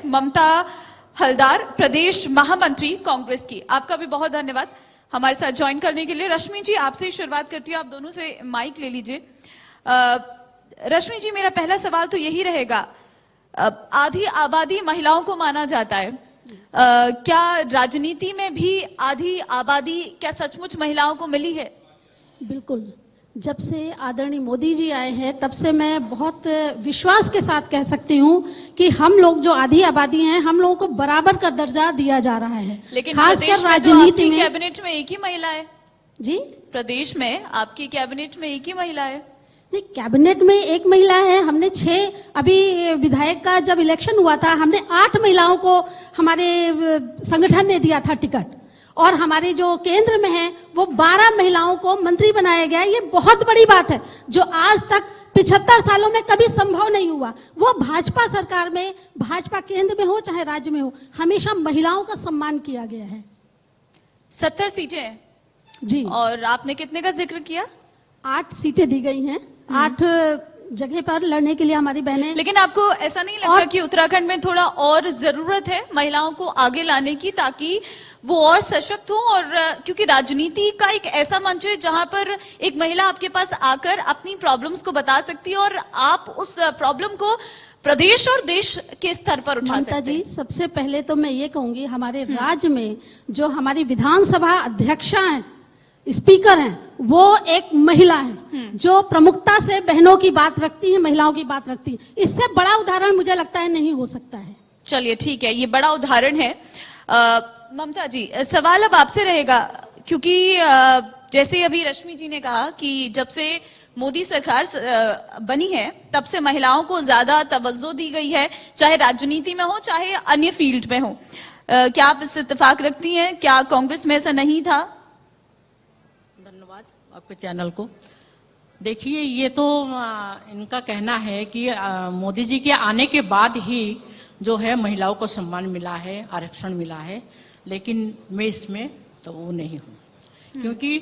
ममता हलदार, प्रदेश महामंत्री कांग्रेस की। आपका भी बहुत धन्यवाद हमारे साथ ज्वाइन करने के लिए। रश्मि जी, आपसे ही शुरुआत करती हूँ, आप दोनों से माइक ले लीजिए। रश्मि जी, मेरा पहला सवाल तो यही रहेगा, आधी आबादी महिलाओं को माना जाता है, क्या राजनीति में भी आधी आबादी क्या सचमुच महिलाओं को मिली है? बिल्कुल, जब से आदरणीय मोदी जी आए हैं तब से मैं बहुत विश्वास के साथ कह सकती हूँ कि हम लोग जो आधी आबादी हैं, हम लोगों को बराबर का दर्जा दिया जा रहा है। लेकिन खासकर राजनीति में कैबिनेट में एक ही महिला है जी। प्रदेश में आपकी कैबिनेट में एक ही महिला है। नहीं, कैबिनेट में एक महिला है। हमने 6 अभी विधायक का जब इलेक्शन हुआ था, हमने 8 महिलाओं को हमारे संगठन ने दिया था टिकट, और हमारे जो केंद्र में है वो 12 महिलाओं को मंत्री बनाया गया। ये बहुत बड़ी बात है जो आज तक 75 सालों में कभी संभव नहीं हुआ। वो भाजपा सरकार में, भाजपा केंद्र में हो चाहे राज्य में हो, हमेशा महिलाओं का सम्मान किया गया है। 70 सीटें जी। और आपने कितने का जिक्र किया? 8 सीटें दी गई हैं, 8 जगह पर लड़ने के लिए हमारी बहनें। लेकिन आपको ऐसा नहीं लगता कि उत्तराखंड में थोड़ा और जरूरत है महिलाओं को आगे लाने की, ताकि वो और सशक्त हो? और क्योंकि राजनीति का एक ऐसा मंच है जहां पर एक महिला आपके पास आकर अपनी प्रॉब्लम्स को बता सकती है और आप उस प्रॉब्लम को प्रदेश और देश के स्तर पर उठा सकते हैं। जी, सबसे पहले तो मैं ये कहूंगी, हमारे राज्य में जो हमारी विधानसभा अध्यक्षा हैं, स्पीकर हैं, वो एक महिला है जो प्रमुखता से बहनों की बात रखती है, महिलाओं की बात रखती है। इससे बड़ा उदाहरण मुझे लगता है नहीं हो सकता है। चलिए ठीक है, ये बड़ा उदाहरण है। ममता जी, सवाल अब आपसे रहेगा, क्योंकि जैसे अभी रश्मि जी ने कहा कि जब से मोदी सरकार बनी है तब से महिलाओं को ज्यादा तवज्जो दी गई है, चाहे राजनीति में हो चाहे अन्य फील्ड में हो। क्या आप इससे इत्तेफाक रखती हैं? क्या कांग्रेस में ऐसा नहीं था? धन्यवाद आपके चैनल को। देखिए, ये तो इनका कहना है कि मोदी जी के आने के बाद ही जो है महिलाओं को सम्मान मिला है, आरक्षण मिला है, लेकिन मैं इसमें तो वो नहीं हूँ, क्योंकि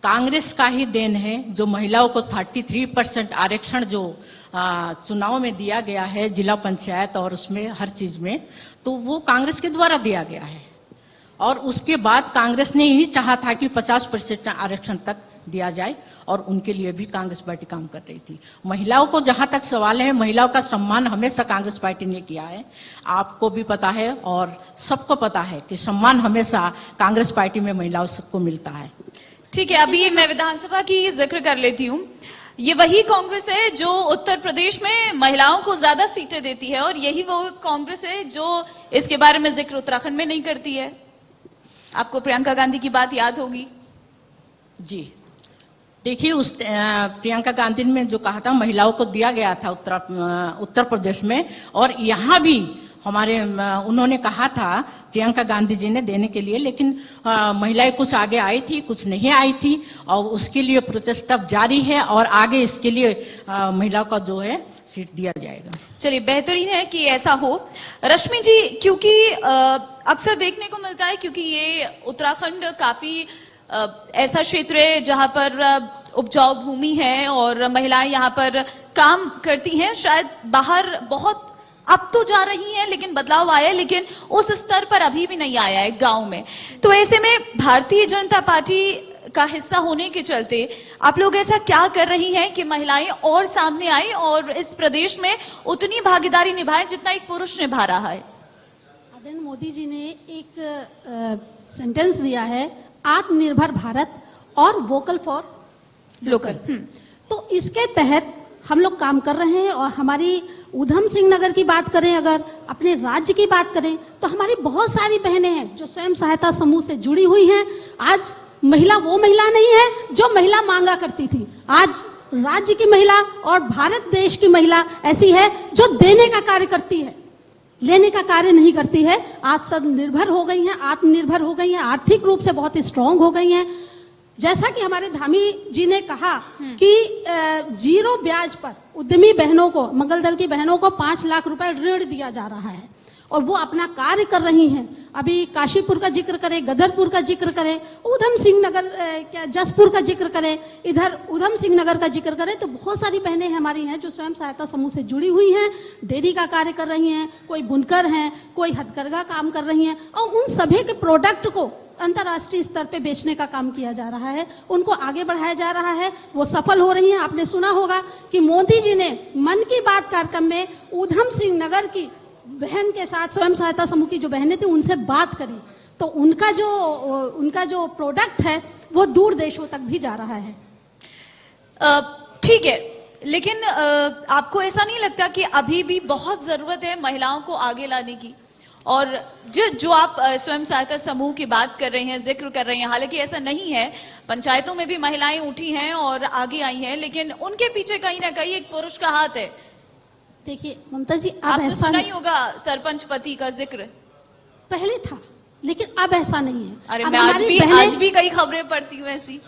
कांग्रेस का ही देन है जो महिलाओं को 33% आरक्षण जो चुनाव में दिया गया है, जिला पंचायत और उसमें हर चीज में, तो वो कांग्रेस के द्वारा दिया गया है। और उसके बाद कांग्रेस ने ही चाहा था कि 50% आरक्षण तक दिया जाए, और उनके लिए भी कांग्रेस पार्टी काम कर रही थी। महिलाओं को जहां तक सवाल है, महिलाओं का सम्मान हमेशा कांग्रेस पार्टी ने किया है। आपको भी पता है और सबको पता है कि सम्मान हमेशा कांग्रेस पार्टी में महिलाओं सबको मिलता है। ठीक है, अभी मैं विधानसभा की जिक्र कर लेती हूँ। ये वही कांग्रेस है जो उत्तर प्रदेश में महिलाओं को ज्यादा सीटें देती है, और यही वो कांग्रेस है जो इसके बारे में जिक्र उत्तराखंड में नहीं करती है। आपको प्रियंका गांधी की बात याद होगी। जी, देखिए, उस प्रियंका गांधी ने जो कहा था महिलाओं को दिया गया था उत्तर प्रदेश में, और यहाँ भी हमारे उन्होंने कहा था प्रियंका गांधी जी ने देने के लिए, लेकिन महिलाएं कुछ आगे आई थी, कुछ नहीं आई थी, और उसके लिए प्रोटेस्ट अब जारी है, और आगे इसके लिए महिलाओं का जो है सीट दिया जाएगा। चलिए, बेहतरीन है कि ऐसा हो। रश्मि जी, क्योंकि अक्सर देखने को मिलता है, क्योंकि ये उत्तराखंड काफी ऐसा क्षेत्र है जहां पर उपजाऊ भूमि है और महिलाएं यहां पर काम करती हैं, शायद बाहर बहुत अब तो जा रही हैं, लेकिन बदलाव आया है, लेकिन उस स्तर पर अभी भी नहीं आया है गांव में। तो ऐसे में भारतीय जनता पार्टी का हिस्सा होने के चलते आप लोग ऐसा क्या कर रही हैं कि महिलाएं और सामने आए और इस प्रदेश में उतनी भागीदारी निभाएं जितना एक पुरुष निभा रहा है? आदरणीय मोदी जी ने एक सेंटेंस दिया है, आत्मनिर्भर भारत और वोकल फॉर लोकल। तो इसके तहत हम लोग काम कर रहे हैं। और हमारी ऊधम सिंह नगर की बात करें, अगर अपने राज्य की बात करें, तो हमारी बहुत सारी बहनें हैं जो स्वयं सहायता समूह से जुड़ी हुई हैं। आज महिला वो महिला नहीं है जो महिला मांगा करती थी। आज राज्य की महिला और भारत देश की महिला ऐसी है जो देने का कार्य करती है, लेने का कार्य नहीं करती है। आज सब निर्भर हो गई हैं, आत्मनिर्भर हो गई हैं, आर्थिक रूप से बहुत स्ट्रांग हो गई हैं। जैसा कि हमारे धामी जी ने कहा कि 0 ब्याज पर उद्यमी बहनों को, मंगल दल की बहनों को 5 लाख रुपए ऋण दिया जा रहा है, और वो अपना कार्य कर रही हैं। अभी काशीपुर का जिक्र करें, गदरपुर का जिक्र करें, उधम सिंह नगर क्या जसपुर का जिक्र करें, इधर उधम सिंह नगर का जिक्र करें, तो बहुत सारी बहनें हमारी हैं जो स्वयं सहायता समूह से जुड़ी हुई हैं, डेयरी का कार्य कर रही हैं, कोई बुनकर हैं, कोई हथकरघा काम कर रही हैं, और उन सभी के प्रोडक्ट को अंतर्राष्ट्रीय स्तर पे बेचने का काम किया जा रहा है, उनको आगे बढ़ाया जा रहा है, वो सफल हो रही हैं। आपने सुना होगा कि मोदी जी ने मन की बात कार्यक्रम में उधम सिंह नगर की बहन के साथ, स्वयं सहायता समूह की जो बहनें थी, उनसे बात करी, तो उनका जो प्रोडक्ट है वो दूर देशों तक भी जा रहा है। ठीक है, लेकिन आपको ऐसा नहीं लगता कि अभी भी बहुत जरूरत है महिलाओं को आगे लाने की? और जो आप स्वयं सहायता समूह की बात कर रहे हैं, जिक्र कर रहे हैं, हालांकि ऐसा नहीं है, पंचायतों में भी महिलाएं उठी हैं और आगे आई हैं, लेकिन उनके पीछे कहीं ना कहीं एक पुरुष का हाथ है। देखिए ममता जी, अब आपने ऐसा सुना ही होगा सरपंच पति का जिक्र, पहले था, लेकिन अब ऐसा नहीं है। अरे अब मैं हमारी आज भी कई खबरें पढ़ती हूँ ऐसी।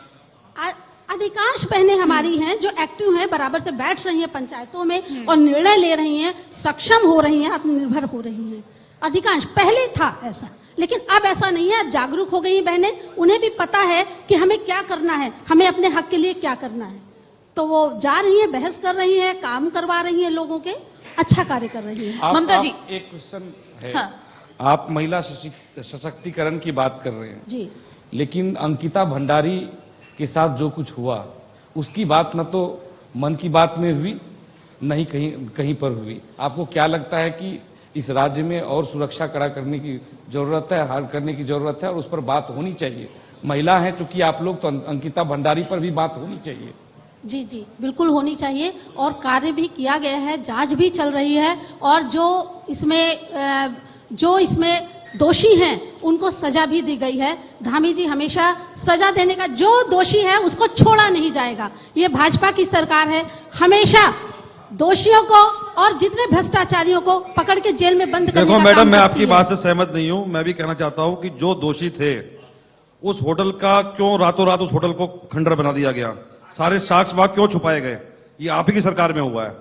अधिकांश बहनें हमारी हैं जो एक्टिव हैं, बराबर से बैठ रही हैं पंचायतों में और निर्णय ले रही हैं, सक्षम हो रही हैं, आत्मनिर्भर हो रही हैं। अधिकांश, पहले था ऐसा, लेकिन अब ऐसा नहीं है। अब जागरूक हो गई बहनें, उन्हें भी पता है कि हमें क्या करना है, हमें अपने हक के लिए क्या करना है, तो वो जा रही है, बहस कर रही है, काम करवा रही है लोगों के, अच्छा कार्य कर रही है। ममता जी, एक क्वेश्चन है। हाँ। आप महिला सशक्तिकरण की बात कर रहे हैं जी, लेकिन अंकिता भंडारी के साथ जो कुछ हुआ उसकी बात न तो मन की बात में हुई, न ही कहीं पर हुई। आपको क्या लगता है कि इस राज्य में और सुरक्षा कड़ा करने की जरूरत है, हाल करने की जरूरत है, और उस पर बात होनी चाहिए? महिला है चूंकि आप लोग, तो अंकिता भंडारी पर भी बात होनी चाहिए। जी जी, बिल्कुल होनी चाहिए, और कार्य भी किया गया है, जांच भी चल रही है, और जो इसमें दोषी हैं उनको सजा भी दी गई है। धामी जी, हमेशा सजा देने का, जो दोषी है उसको छोड़ा नहीं जाएगा। ये भाजपा की सरकार है, हमेशा दोषियों को और जितने भ्रष्टाचारियों को पकड़ के जेल में बंद करने देखो का मैडम, काम मैं करती आपकी है। बात से सहमत नहीं हूं। मैं भी कहना चाहता हूं कि जो दोषी थे उस होटल का क्यों रातों रात उस होटल को खंडर बना दिया गया, सारे साक्ष्य वाक्य क्यों छुपाए गए? ये आप ही की सरकार में हुआ है।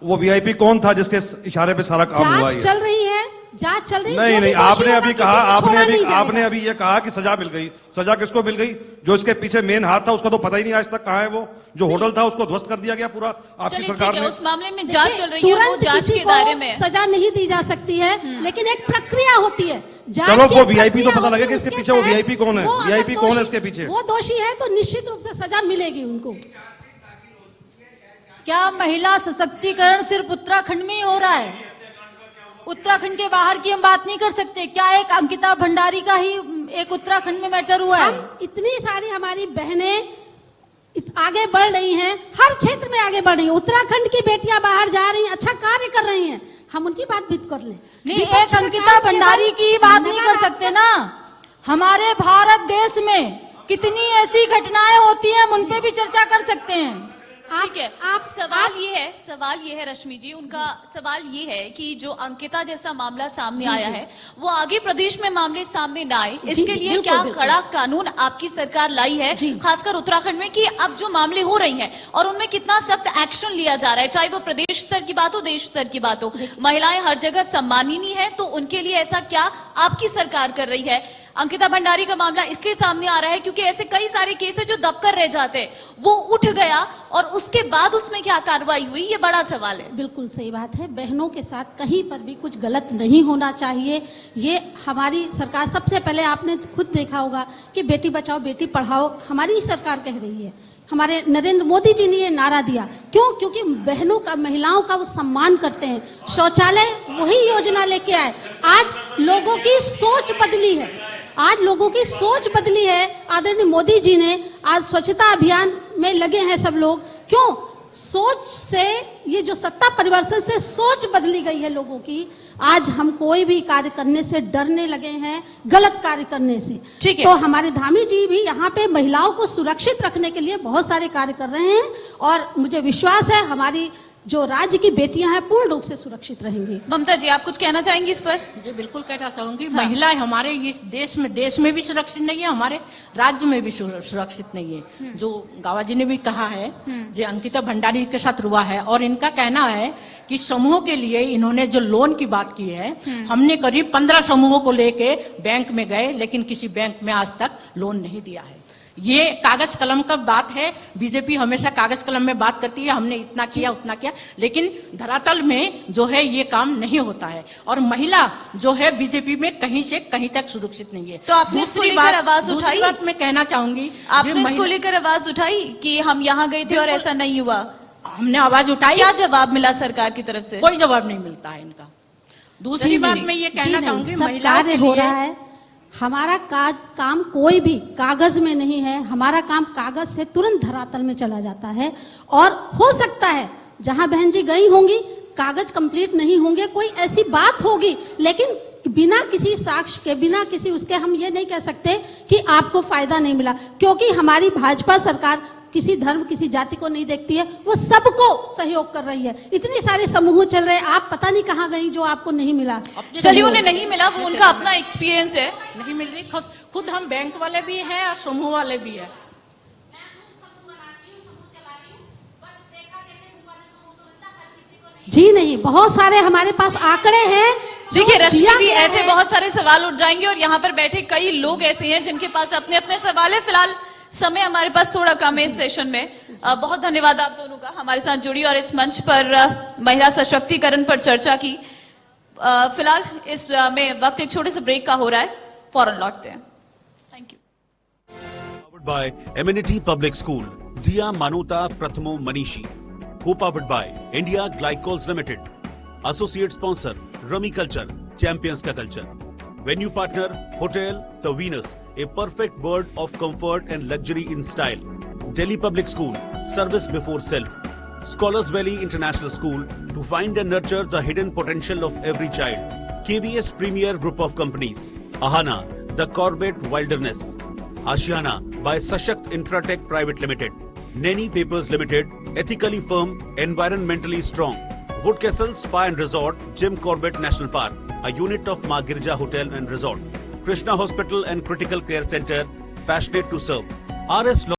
वो वीआईपी कौन था जिसके इशारे पे सारा काम हुआ? जांच चल रही है, जांच चल रही है। नहीं जो भी नहीं, दोषी आपने होगा, अभी किसी कहा, को छोड़ा नहीं जाएगा। आपने अभी ये कहा कि सजा मिल गई। सजा किसको मिल गई? जो इसके पीछे मेन हाथ था उसका तो पता ही नहीं आज तक कहाँ है। वो जो होटल था उसको ध्वस्त कर दिया गया पूरा आपकी चलिए सरकार ठीक है, ने। उस मामले में जांच चल रही है, वो तुरंत जांच किसी के को दायरे में है। सजा नहीं दी जा सकती है, लेकिन एक प्रक्रिया होती है। जांच चलो, की वो VIP तो प्रक्रिया पता लगे होती कि है, इसके उसके पीछे वो तहत VIP कौन है? वो अगर VIP कौन है दोषी- इसके पीछे? वो दोषी है तो निश्चित रूप से सजा मिलेगी उनको। क्या महिला सशक्तिकरण सिर्फ उत्तराखंड में ही हो रहा है? उत्तराखंड के बाहर की हम बात नहीं कर सकते? क्या एक अंकिता भंडारी का ही एक उत्तराखंड में मैटर हुआ है? हम इतनी सारी हमारी बहनें आगे बढ़ रही हैं, हर क्षेत्र में आगे बढ़ रही हैं। उत्तराखंड की बेटियां बाहर जा रही हैं, अच्छा कार्य कर रही हैं, हम उनकी बात भी कर लें। नहीं, विपक्ष एक का अंकिता काम भंडारी केवल की बात नहीं कर नकारात्मक- सकते ना? हमारे भारत देश में कितनी ऐसी घटनाएं होती हैं, हम उन पे भी चर्चा कर सकते हैं। ठीक है, सवाल ये है रश्मि जी, उनका सवाल ये है कि जो अंकिता जैसा मामला सामने आया है, वो आगे प्रदेश में मामले सामने ना आए, इसके लिए बिल्कुल, क्या बिल्कुल। कड़ा कानून आपकी सरकार लाई है, जी। खासकर उत्तराखंड में, कि अब जो मामले हो रही हैं और उनमें कितना सख्त एक्शन लिया जा रहा है, चाहे वो प्रदेश स्तर की बात हो, देश स्तर की बात हो। महिलाएं हर जगह सम्माननीय है, तो उनके लिए ऐसा क्या आपकी सरकार कर रही है? अंकिता भंडारी का मामला इसलिए सामने आ रहा है क्योंकि ऐसे कई सारे केस है जो दबकर रह जाते हैं, वो उठ गया और उसके बाद उसमें क्या कार्रवाई हुई, ये बड़ा सवाल है। बिल्कुल सही बात है, बहनों के साथ कहीं पर भी कुछ गलत नहीं होना चाहिए। ये हमारी सरकार, सबसे पहले आपने खुद देखा होगा कि बेटी बचाओ बेटी पढ़ाओ हमारी सरकार कह रही है। हमारे नरेंद्र मोदी जी ने ये नारा दिया, क्यों? क्योंकि बहनों का, महिलाओं का वो सम्मान करते हैं। शौचालय वही योजना लेके आए, आज लोगों की सोच बदली है, आज लोगों की सोच बदली है। आदरणीय मोदी जी ने आज स्वच्छता अभियान में लगे हैं सब लोग। क्यों? सोच से, ये जो सत्ता परिवर्तन से सोच बदली गई है लोगों की। आज हम कोई भी कार्य करने से डरने लगे हैं, गलत कार्य करने से। ठीक है। तो हमारे धामी जी भी यहाँ पे महिलाओं को सुरक्षित रखने के लिए बहुत सारे कार्य कर रहे हैं, और मुझे विश्वास है हमारी जो राज्य की बेटियां हैं पूर्ण रूप से सुरक्षित रहेंगी। ममता जी, आप कुछ कहना चाहेंगी इस पर? जी बिल्कुल कहना चाहूंगी, महिलाएं हमारे इस देश में भी सुरक्षित नहीं है, हमारे राज्य में भी सुरक्षित नहीं है। जो गावा जी ने भी कहा है, जो अंकिता भंडारी के साथ हुआ है, और इनका कहना है कि समूह के लिए इन्होंने जो लोन की बात की है, हमने करीब 15 समूहों को लेके बैंक में गए, लेकिन किसी बैंक में आज तक लोन नहीं दिया है। ये कागज कलम का बात है, बीजेपी हमेशा कागज कलम में बात करती है, हमने इतना किया उतना किया, लेकिन धरातल में जो है ये काम नहीं होता है, और महिला जो है बीजेपी में कहीं से कहीं तक सुरक्षित नहीं है। तो आपने इसको लेकर आवाज उठाई? दूसरी बात मैं कहना चाहूंगी, आपने इसको लेकर आवाज उठाई कि हम यहाँ गए थे और ऐसा नहीं हुआ? हमने आवाज उठाई। क्या जवाब मिला सरकार की तरफ से? कोई जवाब नहीं मिलता है इनका। दूसरी बात मैं ये कहना चाहूंगी, सब महिलाओं कार्य के हो लिए रहा है। हमारा काम कोई भी कागज में नहीं है, हमारा काम कागज से तुरंत धरातल में चला जाता है। और हो सकता है जहां बहन जी गई होंगी कागज कंप्लीट नहीं होंगे, कोई ऐसी बात होगी, लेकिन बिना किसी साक्ष्य के, बिना किसी उसके हम ये नहीं कह सकते कि आपको फायदा नहीं मिला, क्योंकि हमारी भाजपा सरकार किसी धर्म किसी जाति को नहीं देखती है, वो सबको सहयोग कर रही है। इतने सारे समूह चल रहे हैं, आप पता नहीं कहाँ गई जो आपको नहीं मिला। चलिए, उन्हें नहीं मिला, वो उनका अपना एक्सपीरियंस है। नहीं मिल रही, खुद हम बैंक वाले भी हैं और समूह वाले भी हैं। जी नहीं, बहुत सारे हमारे पास आंकड़े हैं। देखिए रश्मि जी, ऐसे बहुत सारे सवाल उठ जाएंगे और यहाँ पर बैठे कई लोग ऐसे हैं जिनके पास अपने अपने सवाल है। फिलहाल समय हमारे पास थोड़ा कम है इस सेशन में। बहुत धन्यवाद आप दोनों का हमारे साथ जुड़ी और इस मंच पर महिला सशक्तिकरण पर चर्चा की। फिलहाल इस में वक्त एक छोटे से ब्रेक का हो रहा है, फौरन लौटते हैं। Thank you. Powered by Amenity Public School, Diya Manuta Prathamo Manishi. Co-powered by India Glycols Limited. Associate sponsor Rummy Culture, Champions का Culture. Venue partner Hotel The Venus, a perfect word of comfort and luxury in style. Delhi Public School, service before self. Scholars Valley International School, to find and nurture the hidden potential of every child. KVS Premier Group of Companies. Ahana, The Corbett Wilderness. Ashiana by Sashakt Infratech Private Limited. Neni Papers Limited, ethically firm, environmentally strong. Woodcastle Spa and Resort, Jim Corbett National Park, a unit of Ma Girja Hotel and Resort. Krishna Hospital and Critical Care Center, passionate to serve. RS